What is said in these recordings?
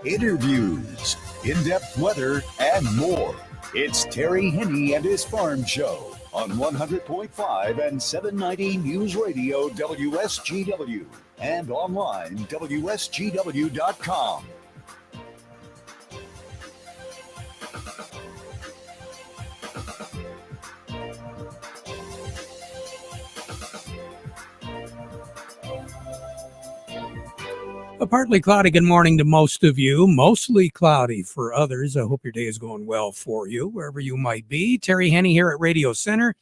interviews, in-depth weather, and more. It's Terry Henne and his Farm Show on 100.5 and 790 News Radio WSGW and online WSGW.com. A partly cloudy good morning to most of you, mostly cloudy for others. I hope your day is going well for you, wherever you might be. Terry Henne here at Radio Center,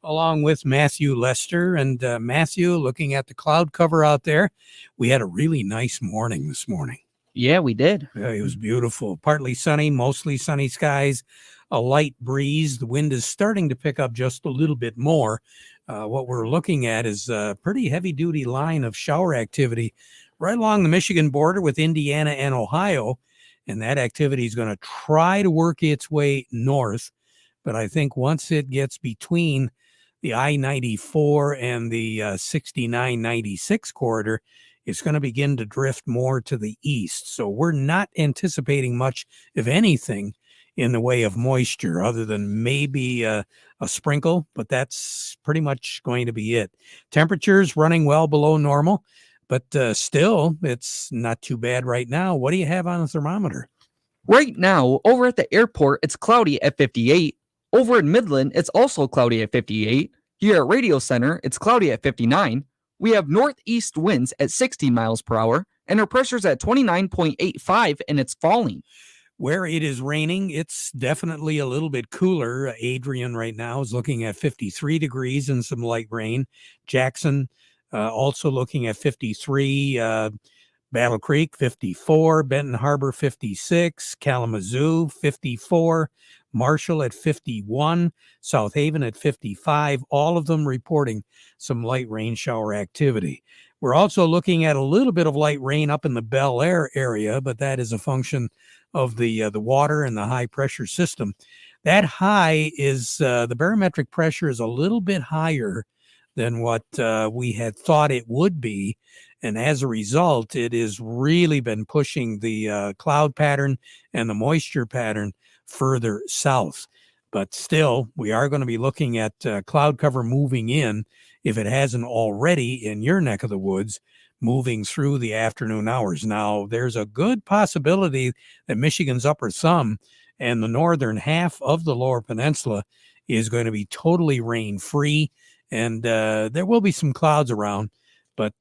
along with Matthew Lester. And Matthew, looking at the cloud cover out there, we had a really nice morning this morning. Yeah, we did. Yeah, it was beautiful. Partly sunny, mostly sunny skies, a light breeze. The wind is starting to pick up just a little bit more. What we're looking at is a pretty heavy-duty line of shower activity right along the Michigan border with Indiana and Ohio, and that activity is going to try to work its way north. But I think once it gets between the I-94 and the 69-96 corridor, it's going to begin to drift more to the east. So we're not anticipating much, if anything, in the way of moisture, other than maybe a sprinkle, but that's pretty much going to be it. Temperatures running well below normal. But still, it's not too bad right now. What do you have on the thermometer? Right now, over at the airport, it's cloudy at 58. Over in Midland, it's also cloudy at 58. Here at Radio Center, it's cloudy at 59. We have northeast winds at 60 miles per hour, and our pressure's at 29.85, and it's falling. Where it is raining, it's definitely a little bit cooler. Adrian right now is looking at 53 degrees and some light rain. Jackson, also looking at 53, Battle Creek 54, Benton Harbor 56, Kalamazoo 54, Marshall at 51, South Haven at 55, all of them reporting some light rain shower activity. We're also looking at a little bit of light rain up in the Bel Air area, but that is a function of the water and the high pressure system. That high is, the barometric pressure is a little bit higher than what we had thought it would be. And as a result, it has really been pushing the cloud pattern and the moisture pattern further south. But still, we are going to be looking at cloud cover moving in, if it hasn't already in your neck of the woods, moving through the afternoon hours. Now, there's a good possibility that Michigan's upper thumb and the northern half of the lower peninsula is going to be totally rain-free. And there will be some clouds around, but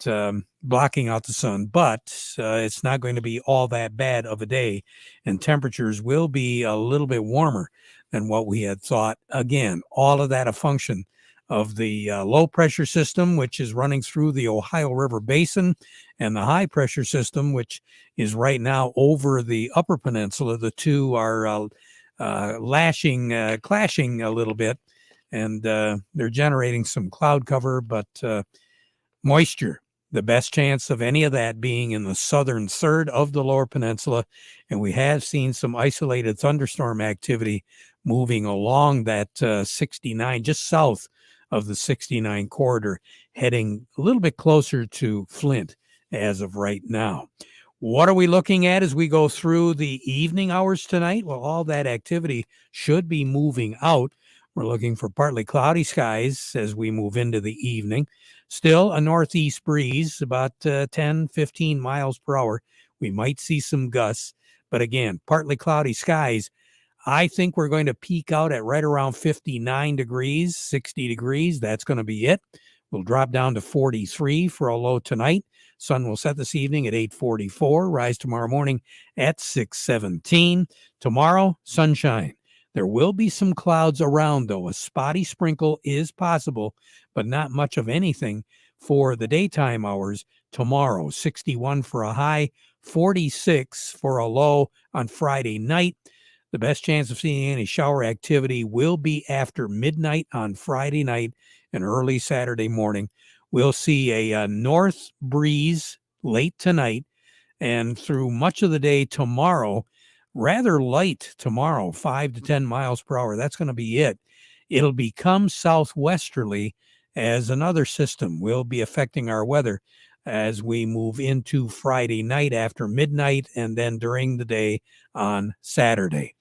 blocking out the sun. But it's not going to be all that bad of a day. And temperatures will be a little bit warmer than what we had thought. Again, all of that a function of the low pressure system, which is running through the Ohio River Basin, and the high pressure system, which is right now over the upper peninsula. The two are clashing a little bit. And they're generating some cloud cover, but moisture, the best chance of any of that being in the southern third of the lower peninsula. And we have seen some isolated thunderstorm activity moving along that 69, just south of the 69 corridor, heading a little bit closer to Flint as of right now. What are we looking at as we go through the evening hours tonight? Well, all that activity should be moving out. We're looking for partly cloudy skies as we move into the evening. Still a northeast breeze, about 10, 15 miles per hour. We might see some gusts, but again, partly cloudy skies. I think we're going to peak out at right around 59 degrees, 60 degrees. That's going to be it. We'll drop down to 43 for a low tonight. Sun will set this evening at 8:44, rise tomorrow morning at 6:17. Tomorrow, sunshine. There will be some clouds around, though. A spotty sprinkle is possible, but not much of anything for the daytime hours tomorrow. 61 for a high, 46 for a low on Friday night. The best chance of seeing any shower activity will be after midnight on Friday night and early Saturday morning. We'll see a north breeze late tonight and through much of the day tomorrow. Rather light tomorrow, 5 to 10 miles per hour. That's going to be it. It'll become southwesterly as another system will be affecting our weather as we move into Friday night after midnight and then during the day on Saturday.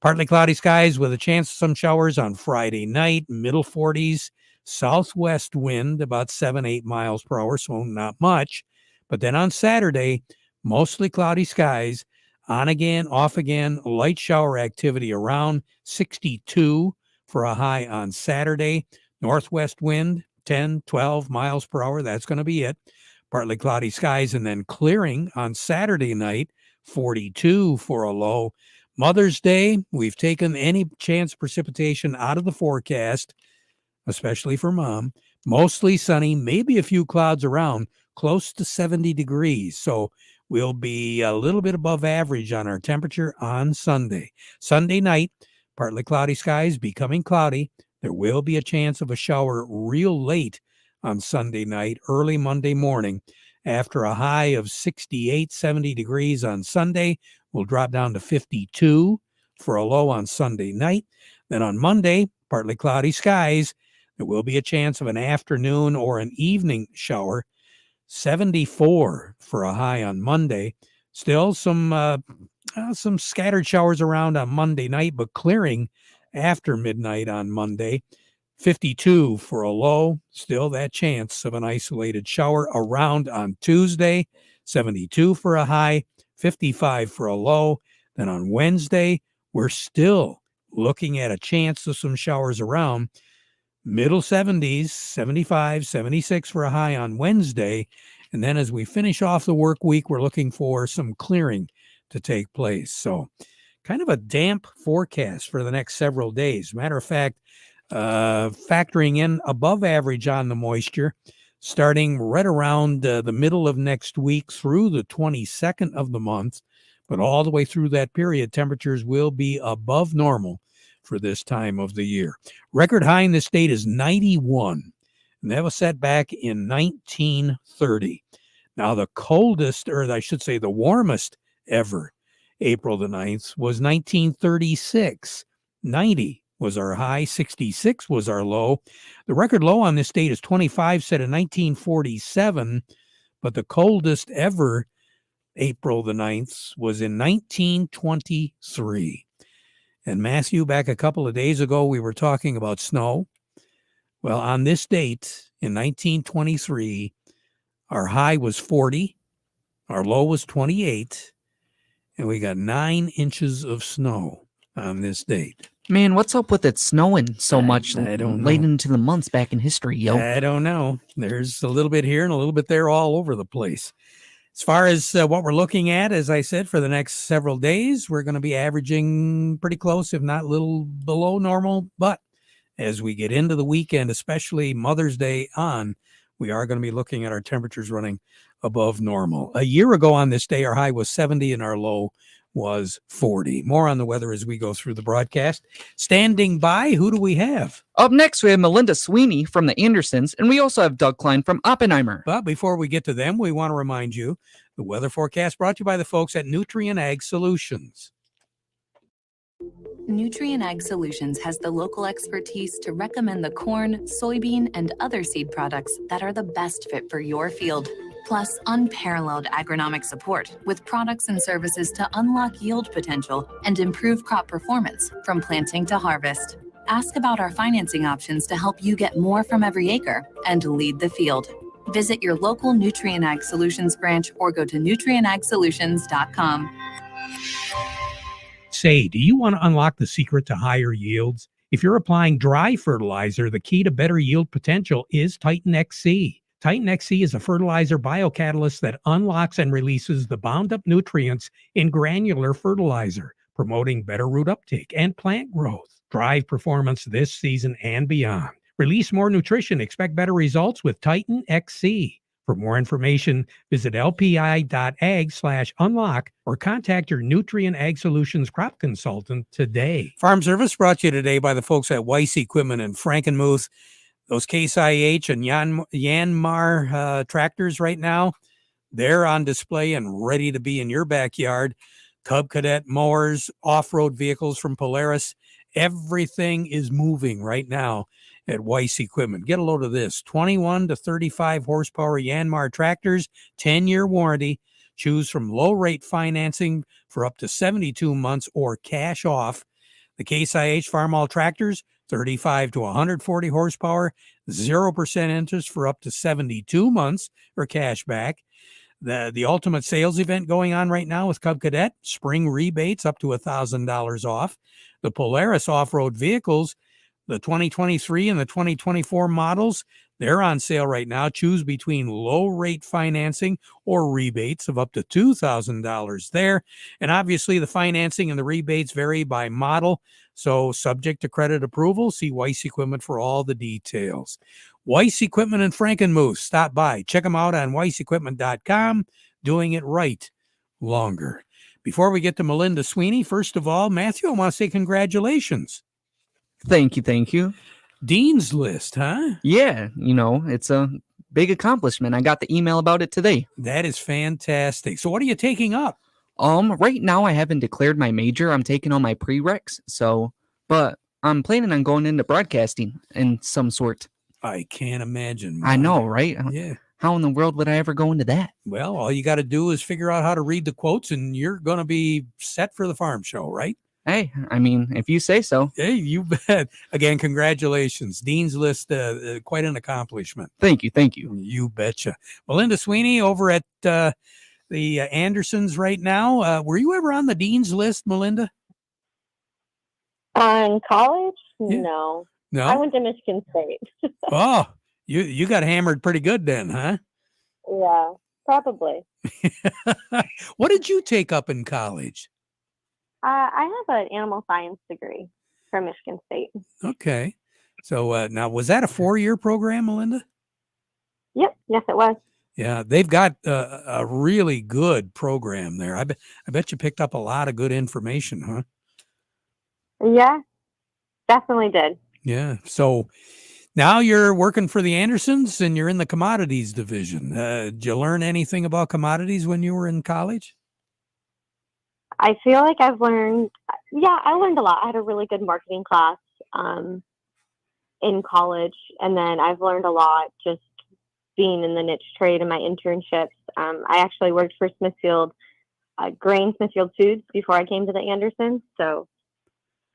Partly cloudy skies with a chance of some showers on Friday night, middle 40s, southwest wind about 7-8 miles per hour, so not much. But then on Saturday, mostly cloudy skies, on again, off again, light shower activity around 62 for a high on Saturday. Northwest wind, 10, 12 miles per hour. That's going to be it. Partly cloudy skies and then clearing on Saturday night, 42 for a low. Mother's Day, we've taken any chance precipitation out of the forecast, especially for Mom. Mostly sunny, maybe a few clouds around, close to 70 degrees. So we'll be a little bit above average on our temperature on Sunday. Sunday night, partly cloudy skies, becoming cloudy. There will be a chance of a shower real late on Sunday night, early Monday morning. After a high of 68, 70 degrees on Sunday, we'll drop down to 52 for a low on Sunday night. Then on Monday, partly cloudy skies. There will be a chance of an afternoon or an evening shower. 74 for a high on Monday. Still some scattered showers around on Monday night, but clearing after midnight on Monday. 52 for a low. Still that chance of an isolated shower around on Tuesday. 72 for a high. 55 for a low. Then on Wednesday, we're still looking at a chance of some showers around. Middle 70s, 75, 76 for a high on Wednesday. And then as we finish off the work week, we're looking for some clearing to take place. So kind of a damp forecast for the next several days. Matter of fact, factoring in above average on the moisture, starting right around the middle of next week through the 22nd of the month. But all the way through that period, temperatures will be above normal for this time of the year. Record high in the state is 91, and that was set back in 1930. Now, the coldest, or I should say the warmest ever, April the 9th, was 1936. 90 was our high, 66 was our low. The record low on this date is 25, set in 1947, but the coldest ever, April the 9th, was in 1923. And Matthew, back a couple of days ago, we were talking about snow. Well, on this date in 1923, our high was 40, our low was 28, and we got 9 inches of snow on this date. Man, what's up with it snowing so much I don't late know. into the months back in history, yo? I don't know. There's a little bit here and a little bit there all over the place. As far as what we're looking at, as I said, for the next several days, we're going to be averaging pretty close, if not a little below normal. But as we get into the weekend, especially Mother's Day on, we are going to be looking at our temperatures running above normal. A year ago on this day, our high was 70 and our low was 40. More on the weather as we go through the broadcast. Standing by, who do we have? Up next, we have Melinda Sweeney from the Andersons, and we also have Doug Klein from Oppenheimer. But before we get to them, we want to remind you, the weather forecast brought to you by the folks at Nutrient Ag Solutions. Nutrient Ag Solutions has the local expertise to recommend the corn, soybean, and other seed products that are the best fit for your field. Plus, unparalleled agronomic support with products and services to unlock yield potential and improve crop performance from planting to harvest. Ask about our financing options to help you get more from every acre and lead the field. Visit your local Nutrient Ag Solutions branch or go to nutrientagsolutions.com. Say, do you want to unlock the secret to higher yields? If you're applying dry fertilizer, the key to better yield potential is Titan XC. Titan XC is a fertilizer biocatalyst that unlocks and releases the bound-up nutrients in granular fertilizer, promoting better root uptake and plant growth. Drive performance this season and beyond. Release more nutrition. Expect better results with Titan XC. For more information, visit lpi.ag/unlock or contact your Nutrient Ag Solutions crop consultant today. Farm Service brought to you today by the folks at Weiss Equipment in Frankenmuth. Those Case IH and Yanmar tractors right now, they're on display and ready to be in your backyard. Cub Cadet mowers, off-road vehicles from Polaris. Everything is moving right now at Weiss Equipment. Get a load of this. 21 to 35 horsepower Yanmar tractors, 10-year warranty. Choose from low-rate financing for up to 72 months or cash off. The Case IH Farmall tractors, 35 to 140 horsepower, 0% interest for up to 72 months or cash back. The ultimate sales event going on right now with Cub Cadet, spring rebates up to $1,000 off. The Polaris off-road vehicles, the 2023 and the 2024 models, they're on sale right now. Choose between low-rate financing or rebates of up to $2,000 there. And obviously, the financing and the rebates vary by model. So subject to credit approval, see Weiss Equipment for all the details. Weiss Equipment in Frankenmuth. Stop by. Check them out on weissequipment.com. Doing it right longer. Before we get to Melinda Sweeney, first of all, Matthew, I want to say congratulations. Thank you. Dean's List, huh? Yeah, it's a big accomplishment. I got the email about it today. That is fantastic. So what are you taking up? Right now I haven't declared my major. I'm taking all my prereqs, but I'm planning on going into broadcasting in some sort. I can't imagine. I know, right? Yeah. How in the world would I ever go into that? Well, all you got to do is figure out how to read the quotes and you're going to be set for the farm show, right? Hey, I mean, if you say so. Hey, you bet. Again, congratulations. Dean's List, quite an accomplishment. Thank you. You betcha. Melinda Sweeney over at the Andersons right now. Were you ever on the Dean's List, Melinda? In college? Yeah. No. No? I went to Michigan State. Oh, you got hammered pretty good then, huh? Yeah, probably. What did you take up in college? I have an animal science degree from Michigan State. Okay. So now, was that a 4-year program, Melinda? Yep. Yes, it was. Yeah, they've got a really good program there. I bet you picked up a lot of good information, huh? Yeah, definitely did. Yeah. So now you're working for the Andersons and you're in the commodities division. Did you learn anything about commodities when you were in college? I feel like I learned a lot. I had a really good marketing class in college, and then I've learned a lot just being in the niche trade and my internships. I actually worked for Smithfield Smithfield Foods before I came to the Andersons, so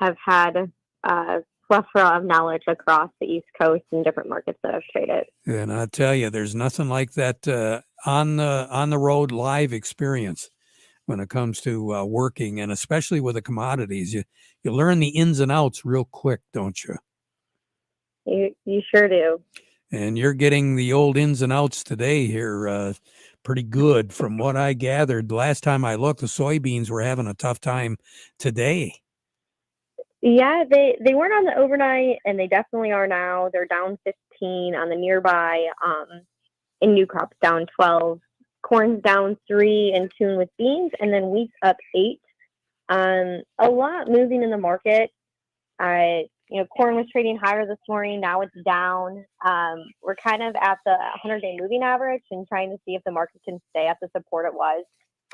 I've had a plethora of knowledge across the East Coast and different markets that I've traded. And I tell you, there's nothing like that on the road live experience when it comes to working, and especially with the commodities. You learn the ins and outs real quick, don't you? You sure do. And you're getting the old ins and outs today here pretty good from what I gathered. Last time I looked, the soybeans were having a tough time today. Yeah, they weren't on the overnight, and they definitely are now. They're down 15 on the nearby, in new crops down 12. Corn's down 3 in tune with beans, and then wheat's up 8. A lot moving in the market. Corn was trading higher this morning. Now it's down. We're kind of at the 100-day moving average and trying to see if the market can stay at the support it was.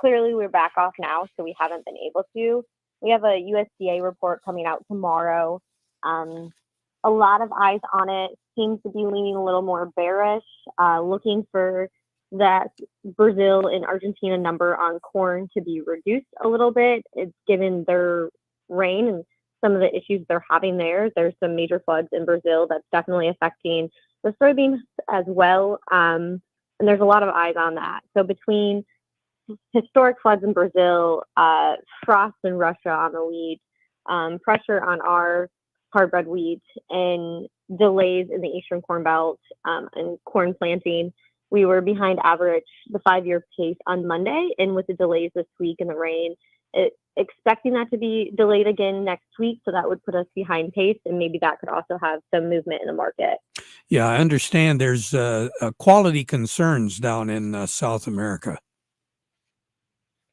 Clearly, we're back off now, so we haven't been able to. We have a USDA report coming out tomorrow. A lot of eyes on it. Seems to be leaning a little more bearish, looking for that Brazil and Argentina number on corn to be reduced a little bit. It's given their rain and some of the issues they're having there. There's some major floods in Brazil that's definitely affecting the soybeans as well. And there's a lot of eyes on that. So between historic floods in Brazil, frost in Russia on the wheat, pressure on our hardbred wheat, and delays in the Eastern Corn Belt and corn planting, we were behind average, the 5-year pace on Monday. And with the delays this week and the rain, expecting that to be delayed again next week. So that would put us behind pace, and maybe that could also have some movement in the market. Yeah, I understand there's quality concerns down in South America.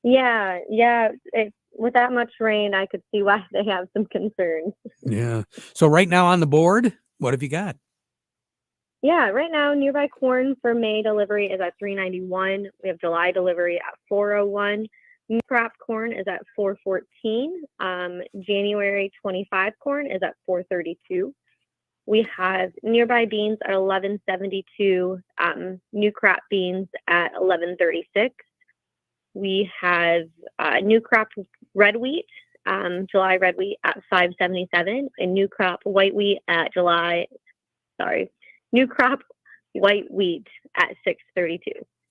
Yeah. With that much rain, I could see why they have some concerns. Yeah. So right now on the board, what have you got? Yeah, right now, nearby corn for May delivery is at $3.91. We have July delivery at $4.01. New crop corn is at $4.14. January 25 corn is at $4.32. We have nearby beans at 11.72, new crop beans at 11.36. We have new crop red wheat, July red wheat at 5.77, and new crop white wheat at new crop white wheat at 6.32.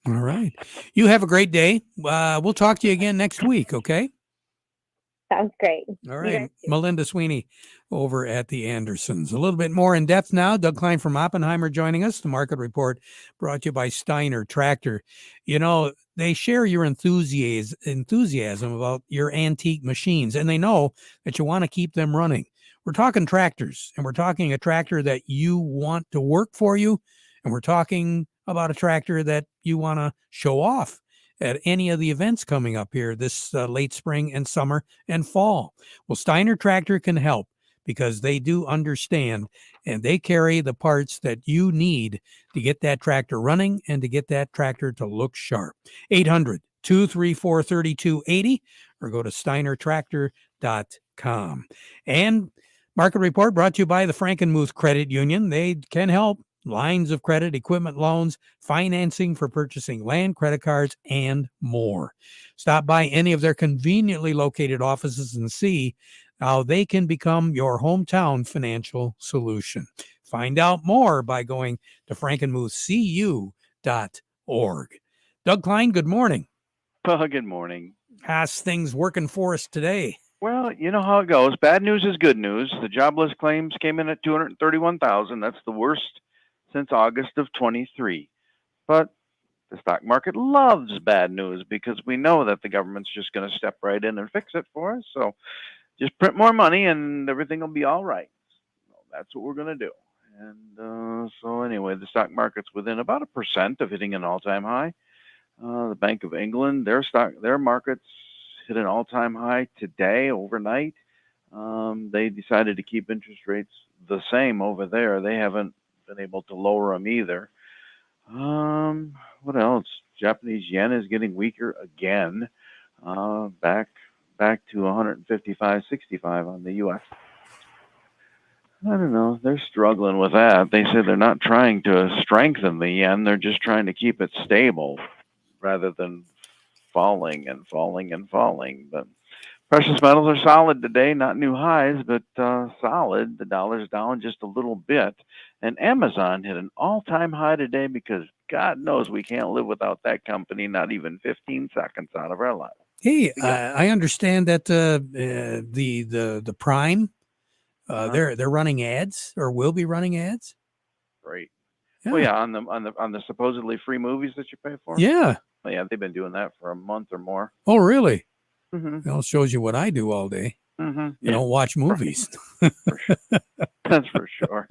All right. You have a great day. We'll talk to you again next week, okay? Sounds great. All right. Melinda Sweeney over at the Andersons. A little bit more in depth now. Doug Klein from Oppenheimer joining us. The Market Report brought to you by Steiner Tractor. You know, they share your enthusiasm about your antique machines, and they know that you want to keep them running. We're talking tractors, and we're talking a tractor that you want to work for you, and we're talking about a tractor that you want to show off at any of the events coming up here this late spring and summer and fall. Well, Steiner Tractor can help because they do understand, and they carry the parts that you need to get that tractor running and to get that tractor to look sharp. 800-234-3280 or go to steinertractor.com. And Market Report brought to you by the Frankenmuth Credit Union. They can help. Lines of credit, equipment loans, financing for purchasing land, credit cards, and more. Stop by any of their conveniently located offices and see how they can become your hometown financial solution. Find out more by going to frankenmuthcu.org. Doug Klein, good morning. Good morning. How's things working for us today? Well, you know how it goes. Bad news is good news. The jobless claims came in at 231,000. That's the worst since August of 23. But the stock market loves bad news because we know that the government's just going to step right in and fix it for us. So just print more money and everything will be all right. So that's what we're going to do. And so anyway, the stock market's within about 1% of hitting an all-time high. The Bank of England, their markets hit an all-time high today, overnight. They decided to keep interest rates the same over there. They haven't been able to lower them either. What else? Japanese yen is getting weaker again, back to 155.65 on the U.S. I don't know. They're struggling with that. They say they're not trying to strengthen the yen. They're just trying to keep it stable rather than falling and falling and falling. But precious metals are solid today, not new highs, but solid. The dollar's down just a little bit. And Amazon hit an all-time high today because God knows we can't live without that company, not even 15 seconds out of our lives. Hey, I understand that the Prime, they're running ads or will be running ads. Great. Yeah. Well, yeah, on the supposedly free movies that you pay for. Yeah. Well, yeah, they've been doing that for a month or more. Oh, really? Mm-hmm. Well, it shows you what I do all day. Mm-hmm. You don't watch movies. That's for sure.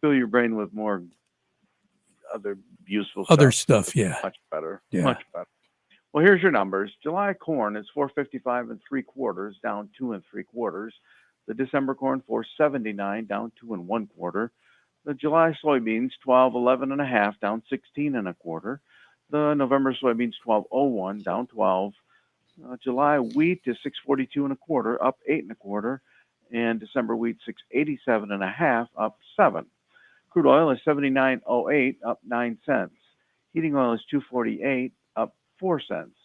Fill your brain with more other useful stuff. Yeah. Much better. Yeah. Much better. Well, here's your numbers. July corn is 455 3/4, down 2 3/4. The December corn 479, down 2 1/4. The July soybeans 1211.5, down 16 1/4. The November soybeans 1201, down 12. July wheat is 642 1/4, up 8 1/4, and December wheat 687.5, up 7. Crude oil is 79.08, up 9 cents. Heating oil is 248, up 4 cents.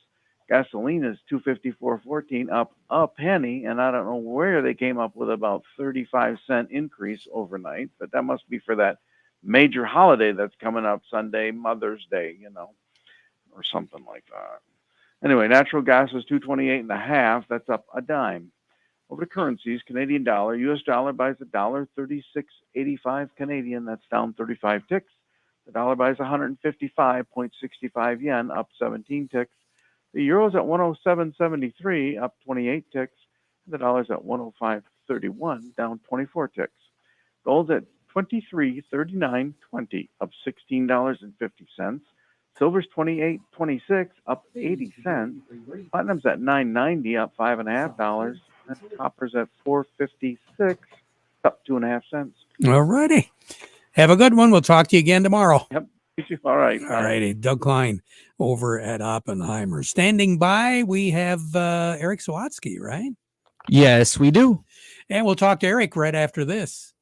Gasoline is 254.14, up a penny, and I don't know where they came up with about 35-cent increase overnight, but that must be for that major holiday that's coming up Sunday, Mother's Day, or something like that. Anyway, natural gas is 228.5. That's up a dime. Over to currencies, Canadian dollar, U.S. dollar buys $1.3685 Canadian. That's down 35 ticks. The dollar buys 155.65 yen, up 17 ticks. The euro's at 107.73, up 28 ticks. And the dollar's at 105.31, down 24 ticks. Gold's at $23.39.20, up $16.50. Silver's 28.26, up 80 cents. Platinum's at $9.90, up $5.50. And copper's at $4.56, up 2.5 cents. All righty. Have a good one. We'll talk to you again tomorrow. Yep. All right. All righty. Doug Klein over at Oppenheimer. Standing by, we have Eric Sawatsky, right? Yes, we do. And we'll talk to Eric right after this.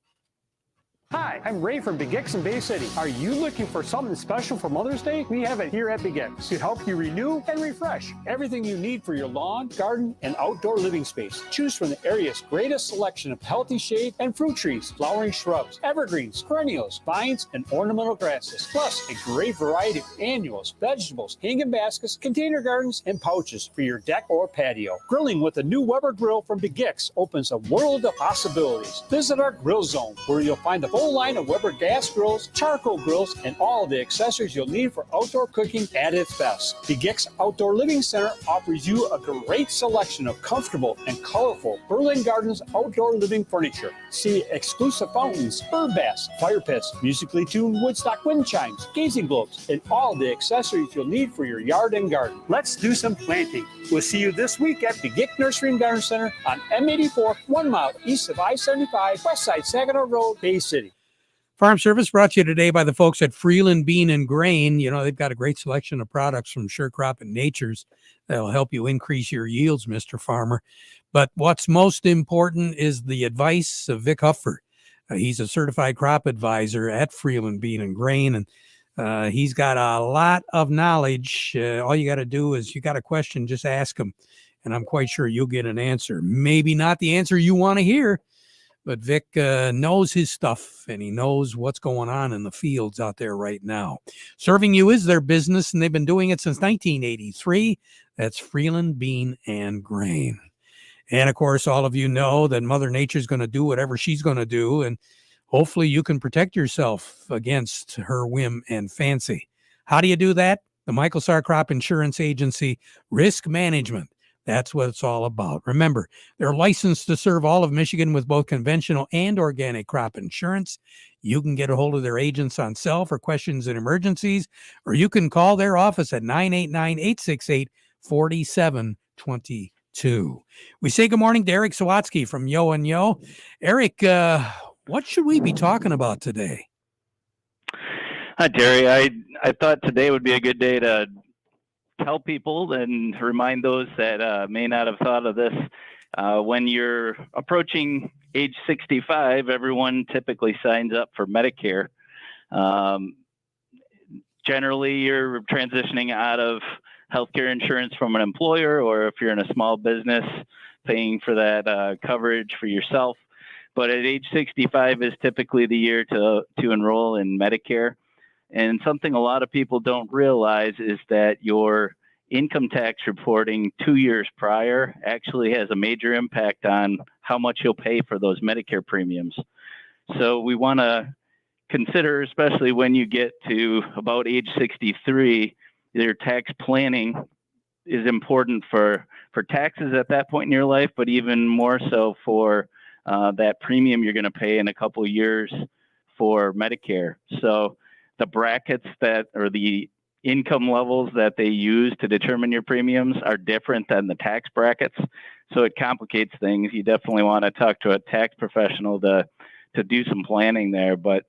Hi, I'm Ray from Big X in Bay City. Are you looking for something special for Mother's Day? We have it here at Big X to help you renew and refresh. Everything you need for your lawn, garden, and outdoor living space. Choose from the area's greatest selection of healthy shade and fruit trees, flowering shrubs, evergreens, perennials, vines, and ornamental grasses. Plus, a great variety of annuals, vegetables, hanging baskets, container gardens, and pouches for your deck or patio. Grilling with a new Weber grill from Big X opens a world of possibilities. Visit our grill zone, where you'll find a full line of Weber gas grills, charcoal grills, and all the accessories you'll need for outdoor cooking at its best. Big X Outdoor Living Center offers you a great selection of comfortable and colorful Berlin Gardens outdoor living furniture. See exclusive fountains, bird baths, fire pits, musically tuned Woodstock wind chimes, gazing globes, and all the accessories you'll need for your yard and garden. Let's do some planting. We'll see you this week at Big X Nursery and Garden Center on M84, 1 mile east of I-75, west side Saginaw Road, Bay City. Farm Service brought to you today by the folks at Freeland Bean and Grain. You know, they've got a great selection of products from Sure Crop and Nature's that'll help you increase your yields, Mr. Farmer. But what's most important is the advice of Vic Huffer. He's a certified crop advisor at Freeland Bean and Grain, and he's got a lot of knowledge. All you got to do is, you got a question, just ask him, and I'm quite sure you'll get an answer. Maybe not the answer you want to hear, but Vic knows his stuff, and he knows what's going on in the fields out there right now. Serving you is their business, and they've been doing it since 1983. That's Freeland Bean and Grain. And, of course, all of you know that Mother Nature's going to do whatever she's going to do, and hopefully you can protect yourself against her whim and fancy. How do you do that? The Michael Sarr Crop Insurance Agency Risk Management. That's what it's all about. Remember, they're licensed to serve all of Michigan with both conventional and organic crop insurance. You can get a hold of their agents on cell for questions and emergencies, or you can call their office at 989-868-4722. We say good morning to Eric Sawatsky from Yo and Yo. Eric, what should we be talking about today? Hi, Terry. I thought today would be a good day to tell people and remind those that may not have thought of this. When you're approaching age 65, everyone typically signs up for Medicare. Generally, you're transitioning out of healthcare insurance from an employer, or if you're in a small business, paying for that coverage for yourself. But at age 65 is typically the year to enroll in Medicare. And something a lot of people don't realize is that your income tax reporting 2 years prior actually has a major impact on how much you'll pay for those Medicare premiums. So we want to consider, especially when you get to about age 63, your tax planning is important for taxes at that point in your life, but even more so for that premium you're going to pay in a couple of years for Medicare. So the brackets or the income levels that they use to determine your premiums are different than the tax brackets. So it complicates things. You definitely want to talk to a tax professional to do some planning there, but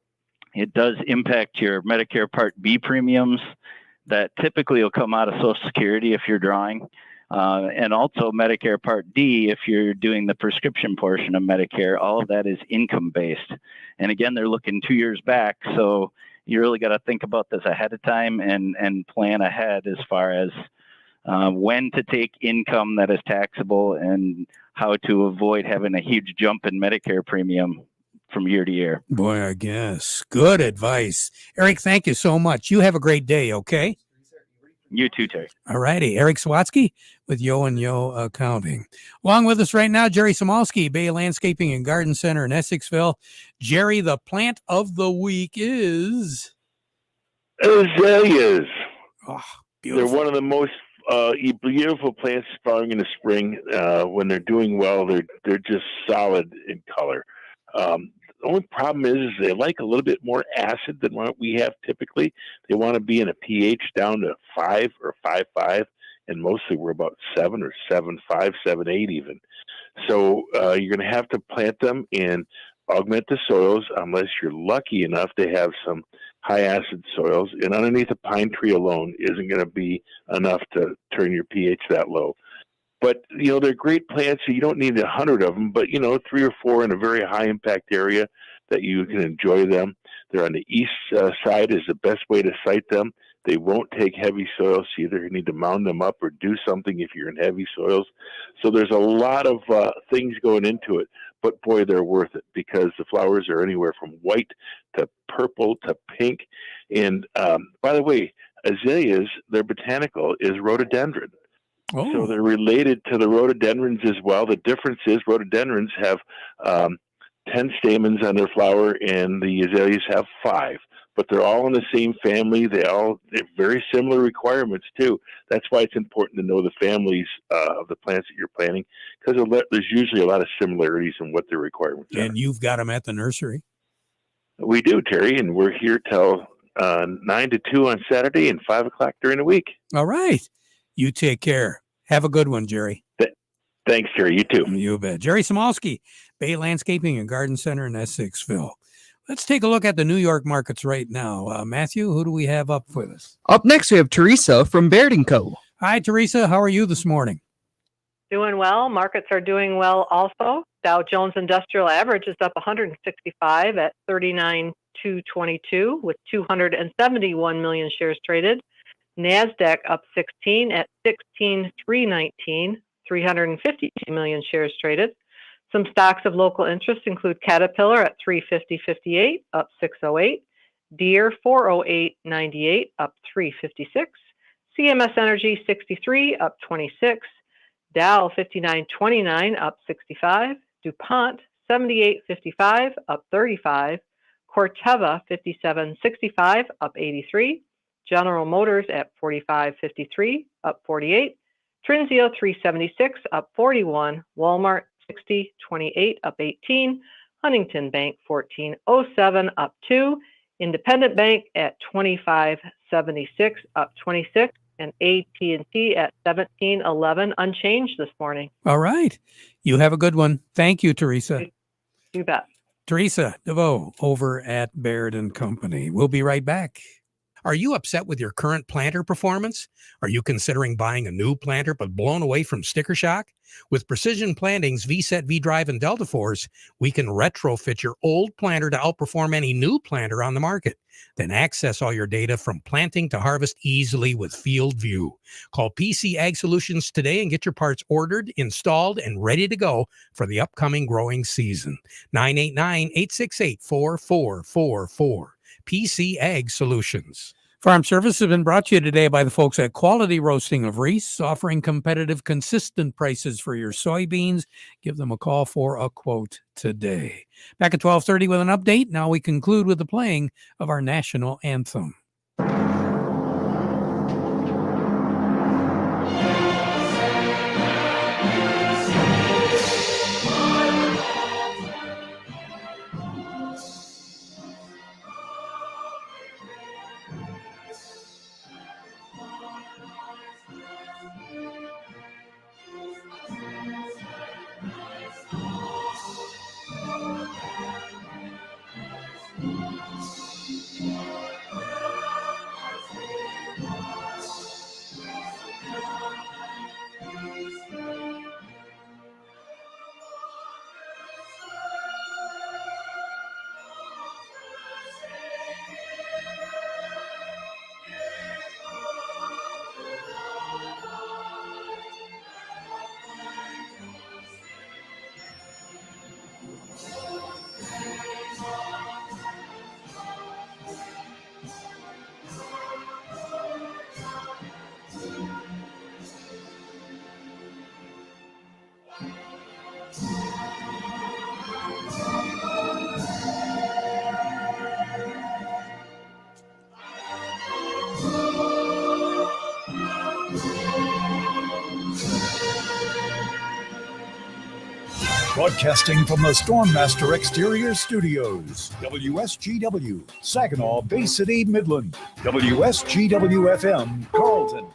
it does impact your Medicare Part B premiums that typically will come out of Social Security if you're drawing. And also Medicare Part D, if you're doing the prescription portion of Medicare. All of that is income-based. And again, they're looking 2 years back, so you really got to think about this ahead of time and plan ahead as far as when to take income that is taxable and how to avoid having a huge jump in Medicare premium from year to year. Boy, I guess. Good advice. Eric, thank you so much. You have a great day, okay? You too, Terry. All righty. Eric Sawatsky with Yo and Yo Accounting. Along with us right now, Jerry Samolsky, Bay Landscaping and Garden Center in Essexville. Jerry, the plant of the week is azaleas. Oh, beautiful. They're one of the most beautiful plants sprouting in the spring. When they're doing well, they're just solid in color. The only problem is they like a little bit more acid than what we have typically. They want to be in a pH down to 5 or 5.5, and mostly we're about 7 or 7.5, 7.8 even. So you're going to have to plant them and augment the soils unless you're lucky enough to have some high acid soils. And underneath a pine tree alone isn't going to be enough to turn your pH that low. But, they're great plants, so you don't need 100 of them, but, 3 or 4 in a very high impact area that you can enjoy them. They're on the east side is the best way to site them. They won't take heavy soils, so either you need to mound them up or do something if you're in heavy soils. So there's a lot of things going into it, but boy, they're worth it because the flowers are anywhere from white to purple to pink. And by the way, azaleas, their botanical is rhododendron. Oh. So they're related to the rhododendrons as well. The difference is rhododendrons have 10 stamens on their flower, and the azaleas have 5. But they're all in the same family. They're very similar requirements too. That's why it's important to know the families of the plants that you're planting, because there's usually a lot of similarities in what their requirements are. And you've got them at the nursery? We do, Terry, and we're here till 9 to 2 on Saturday and 5 o'clock during the week. All right. You take care. Have a good one, Jerry. Thanks, Terry. You too. You bet. Jerry Samolsky, Bay Landscaping and Garden Center in Essexville. Let's take a look at the New York markets right now. Matthew, who do we have up with us? Up next, we have Teresa from Baird & Co. Hi, Teresa. How are you this morning? Doing well. Markets are doing well also. Dow Jones Industrial Average is up 165 at 39,222 with 271 million shares traded. NASDAQ up 16 at 16,319, 352 million shares traded. Some stocks of local interest include Caterpillar at 350.58, up 608. Deere 408.98, up 356. CMS Energy 63, up 26. Dow 59.29, up 65. DuPont 78.55, up 35. Corteva 57.65, up 83. General Motors at 45.53, up 48. Trinzio 376, up 41. Walmart 60.28, up 18. Huntington Bank 14.07, up 2. Independent Bank at 25.76, up 26. And AT&T at 17.11, unchanged this morning. All right. You have a good one. Thank you, Teresa. You bet. Teresa DeVoe over at Baird & Company. We'll be right back. Are you upset with your current planter performance? Are you considering buying a new planter but blown away from sticker shock? With Precision Planting's VSET, V-Drive, and Delta Force, we can retrofit your old planter to outperform any new planter on the market. Then access all your data from planting to harvest easily with Field View. Call PC Ag Solutions today and get your parts ordered, installed, and ready to go for the upcoming growing season. 989-868-4444. PC Ag Solutions. Farm Service has been brought to you today by the folks at Quality Roasting of Reese, offering competitive, consistent prices for your soybeans. Give them a call for a quote today. Back at 12:30 with an update. Now we conclude with the playing of our national anthem. Broadcasting from the Stormmaster Exterior Studios, WSGW, Saginaw, Bay City, Midland, WSGW-FM, Carlton.